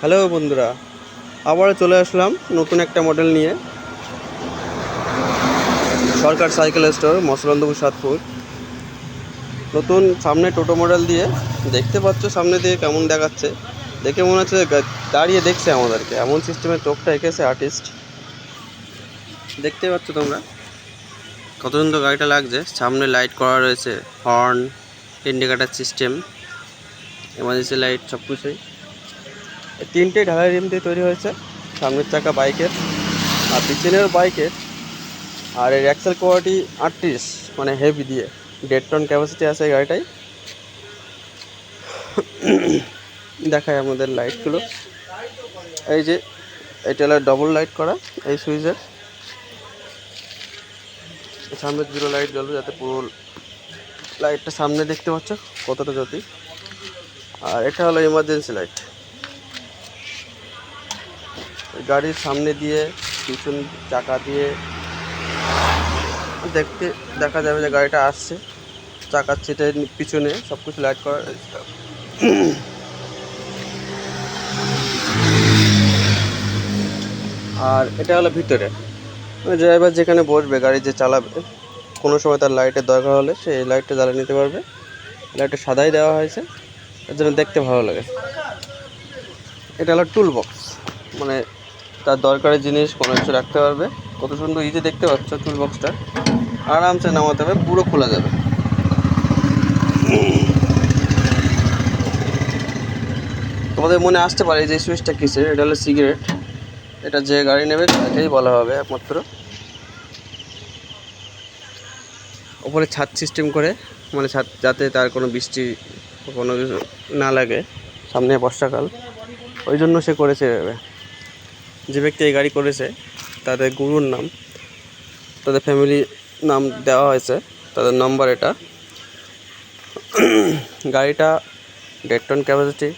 Hello বন্ধুরা, আবার চলে আসলাম নতুন একটা মডেল নিয়ে। সরকার সাইকেল স্টোর, মসলন্দপুর, সাতপুর। নতুন সামনে টোটো মডেল দিয়ে দেখতে পাচ্ছ, সামনে দিয়ে কেমন দেখাচ্ছে। দেখে মনে হচ্ছে দাঁড়িয়ে দেখছে আমাদেরকে, এমন সিস্টেমের চোখটা এঁকেছে আর্টিস্ট। দেখতে পাচ্ছ তোমরা কত সুন্দর গাড়িটা লাগছে। সামনে লাইট করা রয়েছে, horn, indicator system, emergency light, সব কিছুই। তিনটে ঢালাই রিম দিয়ে তৈরি হয়েছে। সামনের চাকা বাইকের আর পিছনের বাইকের। আর এর অ্যাক্সেল কোয়ালিটি 38, মানে হেভি দিয়ে। 1.5 টন ক্যাপাসিটি আছে এই গাড়িটাই। দেখায় আমাদের লাইটগুলো, এই যে এটা হলো ডবল লাইট করা এই সুইচের। সামনে দুটো লাইট জ্বলবে, যাতে পুরো লাইটটা সামনে দেখতে পাচ্ছ কতটা জ্যোতি। আর এটা হলো এমার্জেন্সি লাইট। গাড়ির সামনে দিয়ে, পিছন চাকা দিয়ে দেখা যাবে যে গাড়িটা আসছে। চাকার সিটের পিছনে সব কিছু লাইট করা। আর এটা হলো ভিতরে, ড্রাইভার যেখানে বসবে, গাড়ি যে চালাবে, কোনো সময় তার লাইটের দরকার হলে সে এই লাইটটা জ্বালিয়ে নিতে পারবে। লাইটটা সাদাই দেওয়া হয়েছে, এর জন্য দেখতে ভালো লাগে। এটা হলো টুল বক্স, মানে তার দরকারি জিনিস কোনো কিছু রাখতে পারবে। কত সুন্দর ইজি দেখতে পাচ্ছ টুল বক্সটা। আরামসে নামাতে হবে, পুরো খোলা যাবে। তোমাদের মনে আসতে পারে যে সুইচটা কিসের। এটা হলো সিগারেট। এটা যে গাড়ি নেবে তাকেই বলা হবে একমাত্র। ওপরে ছাদ সিস্টেম করে, মানে ছাদ, যাতে তার কোনো বৃষ্টি কোনো কিছু না লাগে, সামনে বর্ষাকাল, ওই জন্য সে করেছে। যে ব্যক্তি এই গাড়ি করেছে তাদের গুরুর নাম, তাদের ফ্যামিলি নাম দেওয়া হয়েছে, তাদের নম্বর এটা। গাড়িটা 1.5 টন ক্যাপাসিটি,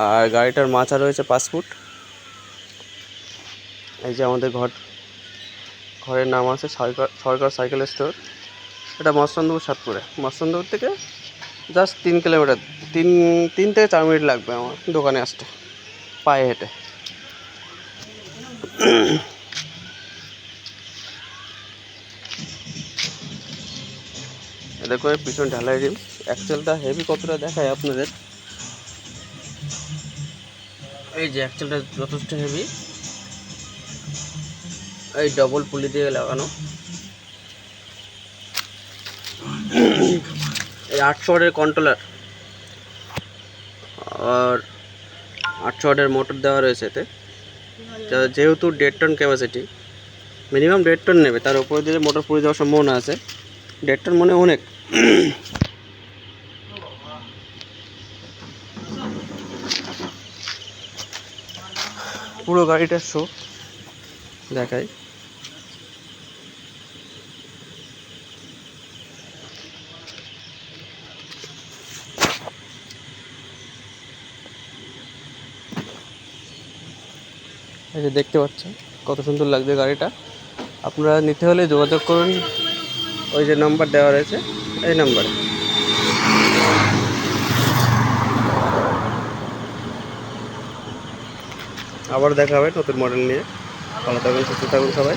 আর গাড়িটার মাচা রয়েছে 5 ফুট। এই যে আমাদের ঘরের নাম আছে সরকার সাইকেল স্টোর। এটা মসলন্দপুর, সাতপুরে। মসলন্দপুর থেকে জাস্ট 3 কিলোমিটার, 3 থেকে 4 মিনিট লাগবে আমার দোকানে আসতে, পায়ে হেঁটে। দেখো পিছন ঢালাই রিম, অ্যাক্সেলটা হেভি কতটা দেখায় আপনাদের। এই যে অ্যাক্সেলটা যথেষ্ট হেভি, এই ডবল পুলি দিয়ে লাগানো। এই 800 ওয়াটের কন্ট্রোলার, আর 800 ওয়াটের মোটর দেওয়া রয়েছে এতে। যেহেতু 1.5 টন ক্যাপাসিটি, মিনিমাম 1.5 টন নেবে, তার উপরে দিয়ে মোটর পুড়ে যাওয়ার সম্ভাবনা আছে। 1.5 টন মনে অনেক। পুরো গাড়িটার শো দেখাই। এই যে দেখতে পাচ্ছেন কত সুন্দর লাগছে গাড়িটা। আপনারা নিতে হলে যোগাযোগ করুন, ওই যে নাম্বার দেওয়া রয়েছে এই নাম্বারে। আবার দেখা হবে নতুন মডেল নিয়ে। ভালো থাকুন, সুস্থ থাকুন সবাই।